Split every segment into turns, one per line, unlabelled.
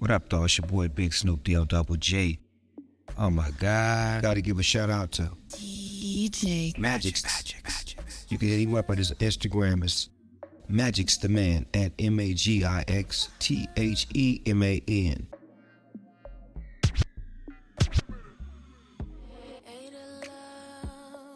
What up, though? It's your boy Big Snoop DL Double J. Oh my God. Gotta give a shout out to
DJ
Magix. You can hit him up at his Instagram. It's Magix the Man at MAGIXTHEMAN.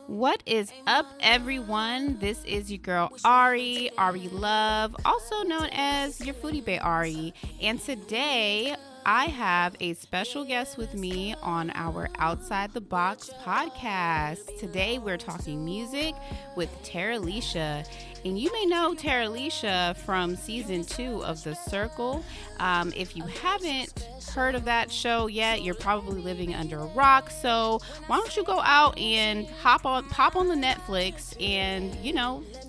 What is up, everyone? This is your girl Ari Love, also known as your Foodie Bae Ari. And today I have a special guest with me on our Outside the Box podcast. Today we're talking music with Terilisha. And you may know Terilisha from season 2 of The Circle. If you haven't heard of that show yet, you're probably living under a rock. So why don't you go out and pop on the Netflix and,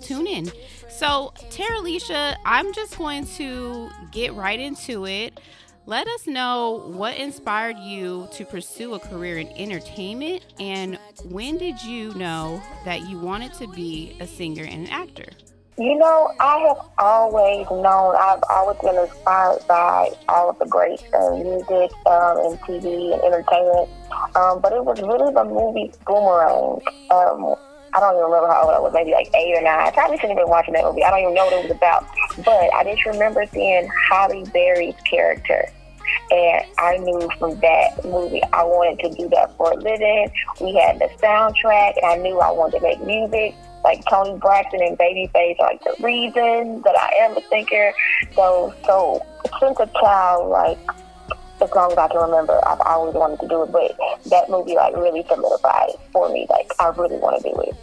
tune in. So Terilisha, I'm just going to get right into it. Let us know what inspired you to pursue a career in entertainment, and when did you know that you wanted to be a singer and an actor?
I have always known, I've always been inspired by all of the great music and TV and entertainment, but it was really the movie Boomerang. I don't even remember how old I was, maybe like 8 or 9. I probably shouldn't have been watching that movie. I don't even know what it was about, but I just remember seeing Halle Berry's character. And I knew from that movie I wanted to do that for a living. We had the soundtrack, and I knew I wanted to make music. Like Tony Braxton and Babyface are like the reason that I am a singer. So since a child, like as long as I can remember, I've always wanted to do it. But that movie like really solidified it for me. Like I really want to do it.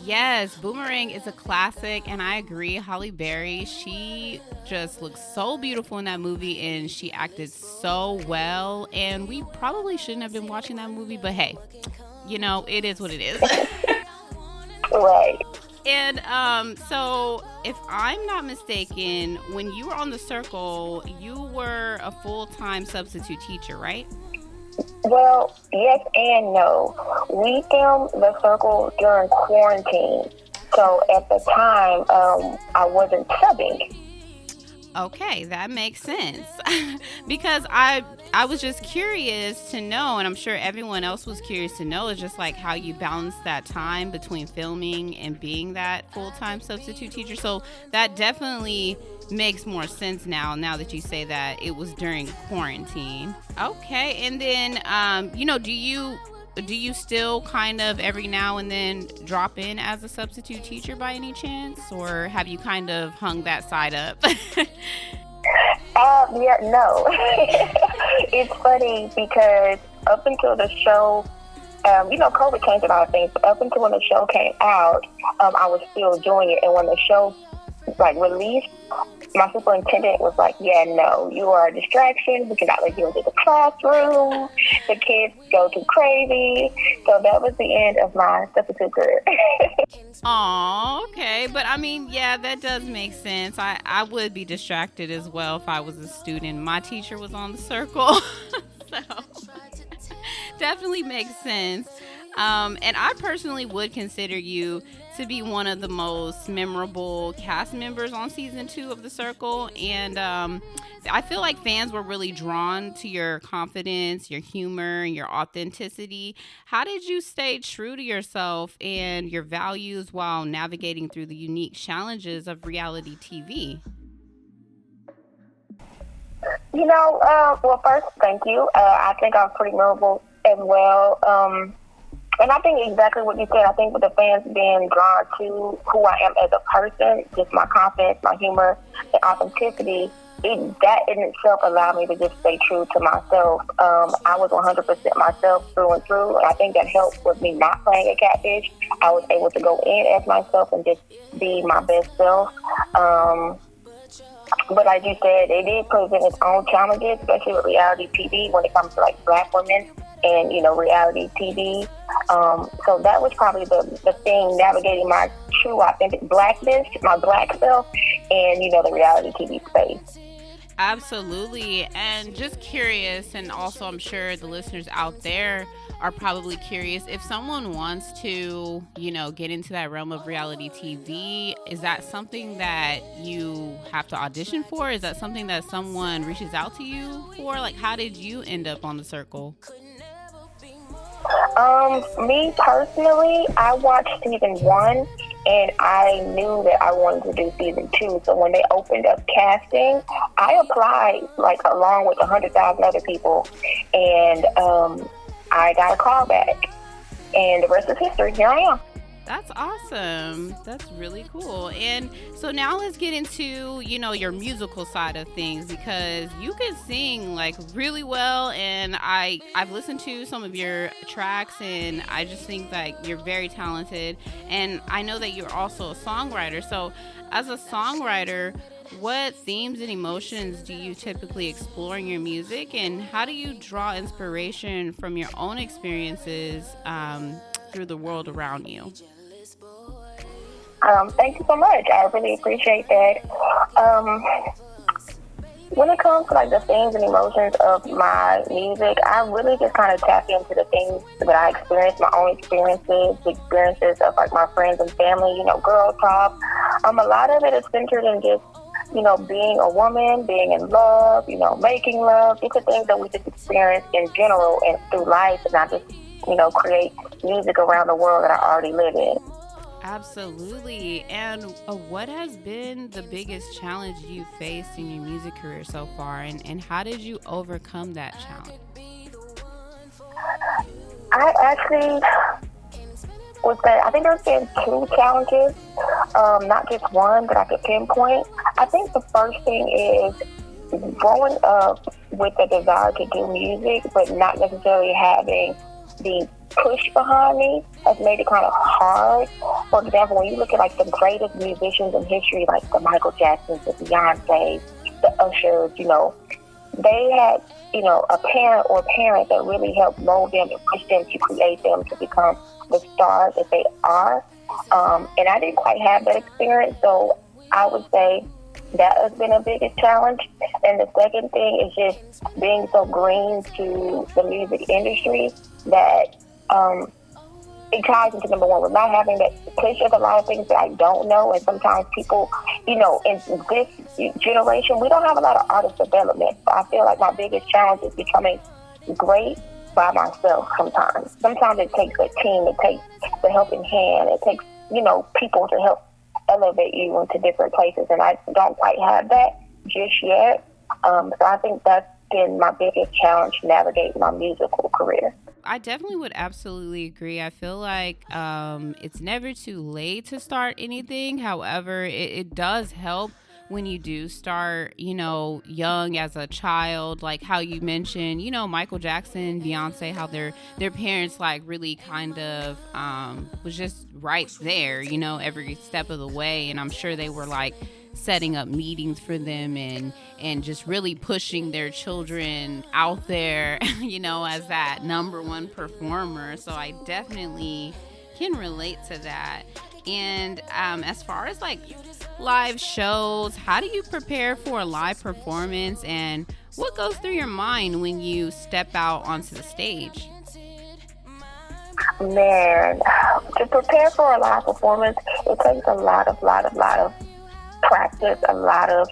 Yes, Boomerang is a classic, and I agree. Halle Berry, she just looks so beautiful in that movie, and she acted so well. And we probably shouldn't have been watching that movie, but hey, it is what it is.
Right.
And so if I'm not mistaken, when you were on The Circle, you were a full-time substitute teacher, right?
Well, yes and no. We filmed The Circle during quarantine. So at the time, I wasn't subbing.
Okay, that makes sense. Because I was just curious to know, and I'm sure everyone else was curious to know, is just like how you balance that time between filming and being that full-time substitute teacher. So that definitely makes more sense now that you say that it was during quarantine. Okay, and then, do you still kind of every now and then drop in as a substitute teacher by any chance? Or have you kind of hung that side up?
No. It's funny because up until the show, COVID changed a lot of things, but up until when the show came out, I was still doing it. And when the show released, my superintendent was like, yeah, no, you are a distraction. We cannot let you into the classroom. The kids go too crazy. So that was the end of my substitute career.
Oh, okay. But I mean, yeah, that does make sense. I would be distracted as well if I was a student. My teacher was on The Circle. So definitely makes sense. And I personally would consider you to be one of the most memorable cast members on season 2 of The Circle. And I feel like fans were really drawn to your confidence, your humor, and your authenticity. How did you stay true to yourself and your values while navigating through the unique challenges of reality TV?
Well, first, thank you. I think I was pretty memorable as well. And I think exactly what you said. I think with the fans being drawn to who I am as a person, just my confidence, my humor, and authenticity, that in itself allowed me to just stay true to myself. I was 100% myself through and through, and I think that helped with me not playing a catfish. I was able to go in as myself and just be my best self. But like you said, it did present its own challenges, especially with reality TV when it comes to Black women and reality TV. So that was probably the thing, navigating my true authentic Blackness, my Black self, and the reality TV space.
Absolutely. And just curious, and also I'm sure the listeners out there are probably curious if someone wants to, get into that realm of reality TV, is that something that you have to audition for? Is that something that someone reaches out to you for? Like, how did you end up on the circle?
Me personally, I watched season 1 and I knew that I wanted to do season 2. So when they opened up casting, I applied like along with 100,000 other people, and I got a call back, and the rest is history. Here I am.
That's awesome. That's really cool. And so now let's get into, your musical side of things, because you can sing like really well, and I've listened to some of your tracks, and I just think that you're very talented, and I know that you're also a songwriter. So as a songwriter, what themes and emotions do you typically explore in your music, and how do you draw inspiration from your own experiences through the world around you?
Thank you so much. I really appreciate that. When it comes to like the themes and emotions of my music, I really just kind of tap into the things that I experience, my own experiences, the experiences of like my friends and family, girl talk. A lot of it is centered in just, being a woman, being in love, making love, different things that we just experience in general and through life, and not just, create music around the world that I already live in.
Absolutely. And what has been the biggest challenge you faced in your music career so far, and how did you overcome that challenge?
I actually would say I think there's been 2 challenges, not just one that I could pinpoint. I think the first thing is growing up with the desire to do music, but not necessarily having the push behind me has made it kind of hard. For example, when you look at like the greatest musicians in history, like the Michael Jacksons, the Beyoncés, the Ushers, they had, a parent or parents that really helped mold them and push them to create them to become the stars that they are. And I didn't quite have that experience, so I would say that has been a biggest challenge. And the second thing is just being so green to the music industry that it ties into number one with not having that push. There's a lot of things that I don't know, and sometimes people, in this generation, we don't have a lot of artist development. So I feel like my biggest challenge is becoming great by myself sometimes. Sometimes it takes a team, it takes the helping hand, it takes, people to help elevate you into different places, and I don't quite have that just yet. So I think that's been my biggest challenge navigating my musical career.
I definitely would absolutely agree. I feel like it's never too late to start anything. However, it does help when you do start, young as a child, like how you mentioned, Michael Jackson, Beyonce, how their parents like really kind of was just right there, every step of the way. And I'm sure they were like setting up meetings for them and just really pushing their children out there, as that number one performer. So I definitely can relate to that. And as far as like live shows, how do you prepare for a live performance, and what goes through your mind when you step out onto the stage?
Man, to prepare for a live performance, it takes a lot of practice, a lot of,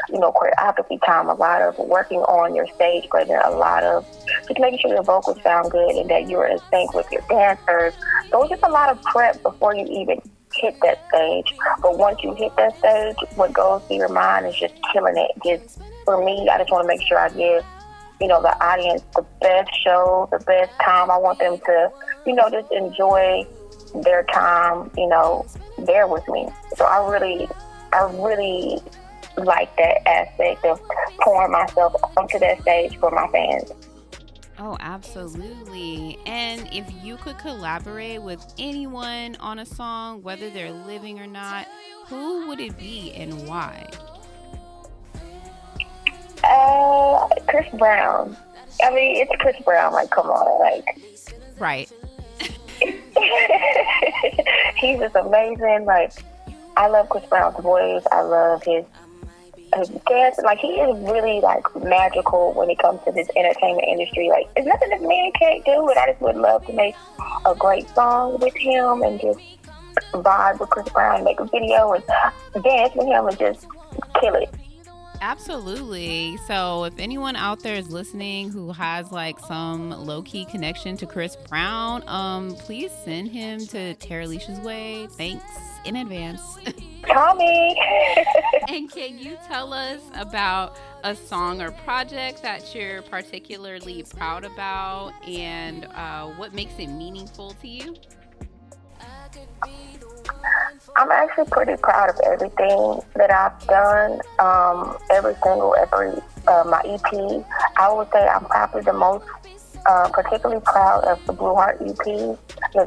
choreography time, a lot of working on your stage presence, a lot of just making sure your vocals sound good and that you're in sync with your dancers. So it's just a lot of prep before you even hit that stage. But once you hit that stage, what goes through your mind is just killing it. Just for me, I just want to make sure I give, the audience the best show, the best time. I want them to, just enjoy their time, there with me. So I really like that aspect of pouring myself onto that stage for my fans.
Oh, absolutely. And if you could collaborate with anyone on a song, whether they're living or not, who would it be and why?
Chris Brown. I mean, it's Chris Brown. Like, come on, like.
Right.
He's just amazing. Like, I love Chris Brown's voice. I love his guests. Like, he is really, like, magical when it comes to this entertainment industry. Like, there's nothing this man can't do, and I just would love to make a great song with him and just vibe with Chris Brown, make a video and dance with him and just kill it.
Absolutely. So if anyone out there is listening who has like some low-key connection to Chris Brown, please send him to Terilisha's way. Thanks in advance.
Call me.
And can you tell us about a song or project that you're particularly proud about, and what makes it meaningful to you?
I'm actually pretty proud of everything that I've done. My EP. I would say I'm probably the most particularly proud of the Blue Heart EP, because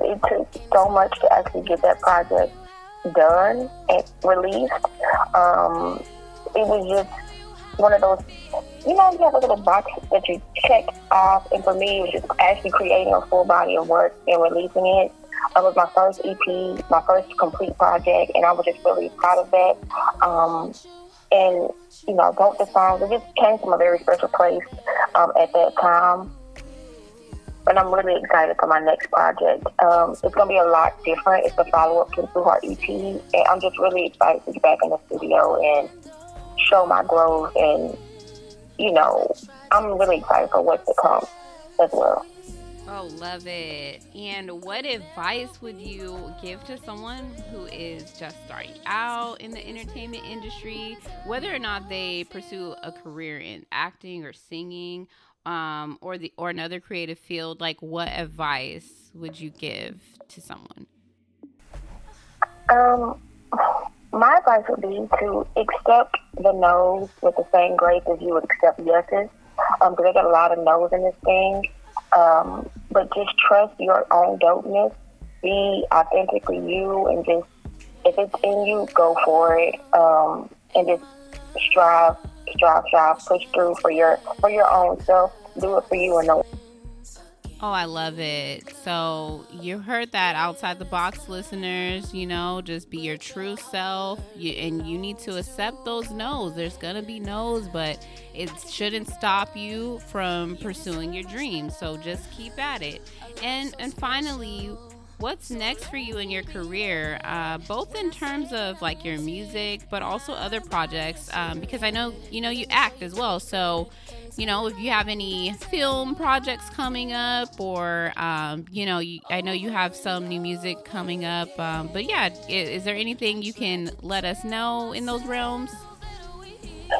it took so much to actually get that project done and released. It was just one of those, you have a little box that you check off, and for me, it was just actually creating a full body of work and releasing it. It was my first EP, my first complete project, and I was just really proud of that. And, both the songs, it just came from a very special place at that time. And I'm really excited for my next project. It's going to be a lot different. It's a follow-up to the Blue Heart EP, and I'm just really excited to get back in the studio and show my growth. And, I'm really excited for what's to come as well.
Oh, love it. And what advice would you give to someone who is just starting out in the entertainment industry, whether or not they pursue a career in acting or singing, or another creative field? Like, what advice would you give to someone?
My advice would be to accept the no's with the same grace as you would accept yeses, because I got a lot of no's in this thing. But just trust your own dopeness. Be authentically you, and just, if it's in you, go for it. And just strive, push through for your own self. Do it for you and no one.
Oh, I love it. So you heard that, outside the box listeners, just be your true self. And you need to accept those no's. There's going to be no's, but it shouldn't stop you from pursuing your dreams. So just keep at it. And finally, what's next for you in your career, both in terms of like your music, but also other projects? Because I know, you act as well. So, if you have any film projects coming up, or, I know you have some new music coming up. But yeah, is there anything you can let us know in those realms?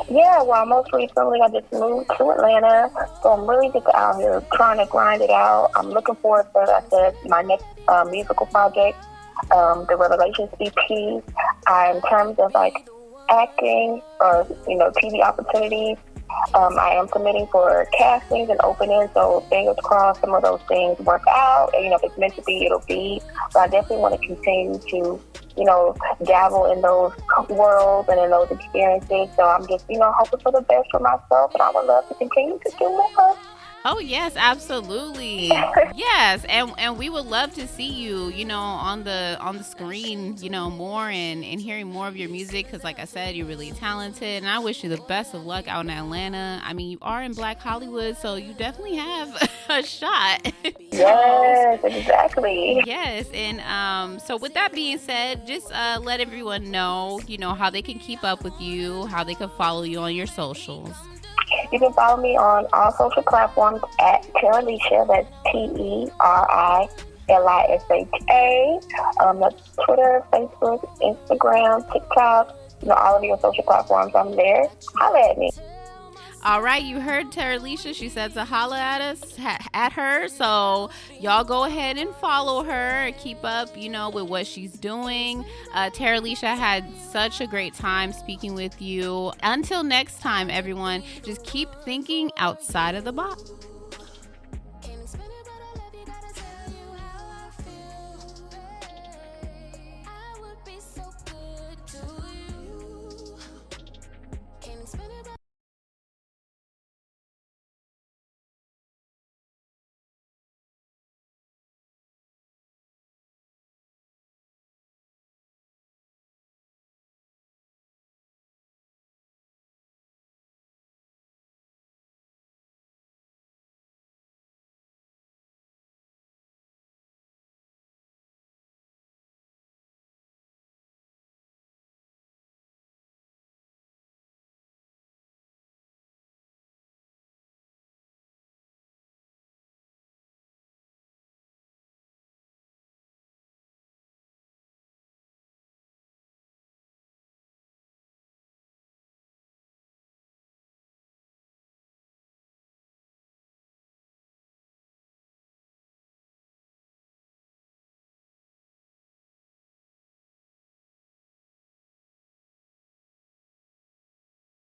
Yeah, well, most recently I just moved to Atlanta, so I'm really just out here trying to grind it out. I'm looking forward to, as I said, my next musical project, the Revelations EP. In terms of like acting or TV opportunities, I am submitting for castings and openings, so fingers crossed some of those things work out. And, if it's meant to be, it'll be. But I definitely want to continue to, dabble in those worlds and in those experiences. So I'm just, hoping for the best for myself, and I would love to continue to do more.
Oh, yes, absolutely. Yes, and we would love to see you, on the screen, more and hearing more of your music, because like I said, you're really talented, and I wish you the best of luck out in Atlanta. I mean, you are in Black Hollywood, so you definitely have a shot.
Yes, exactly.
Yes, and so with that being said, just let everyone know, how they can keep up with you, how they can follow you on your socials.
You can follow me on all social platforms at Terilisha. That's Terilisha. That's Twitter, Facebook, Instagram, TikTok. All of your social platforms. I'm there. Holla at me.
All right, you heard Terilisha. She said to holla at her. So y'all go ahead and follow her. Keep up, with what she's doing. Terilisha had such a great time speaking with you. Until next time, everyone, just keep thinking outside of the box.